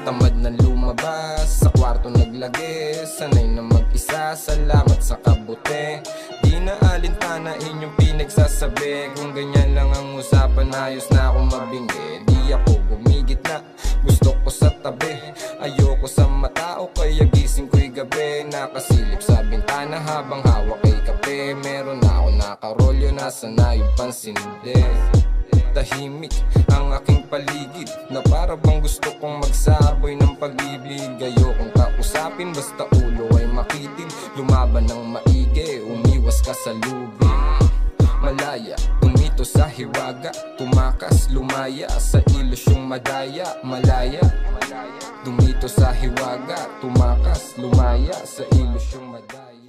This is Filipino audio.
Tamad na lumabas, sa kwarto naglagi. Sanay na mag-isa, salamat sa kabuti. Di na alintana inyong pinagsasabi. Kung ganyan lang ang usapan, ayos na akong mabingi. Di ako gumigit na, gusto ko sa tabi. Ayoko sa matao, kaya gising ko'y gabi. Nakasilip sa bintana habang hawak ay kape. Meron na ako nakarolyo, nasa na yung pansindi. Tahimik ang aking paligid, na para bang gusto kong magsaboy ng pag-ibig. Ayokong kausapin, basta ulo ay makitin. Lumaban ng maigi, umiwas ka sa lubig. Malaya, tumito sa hiwaga, tumakas, lumaya sa ilusyong madaya. Malaya, tumito sa hiwaga, tumakas, lumaya sa ilusyong madaya.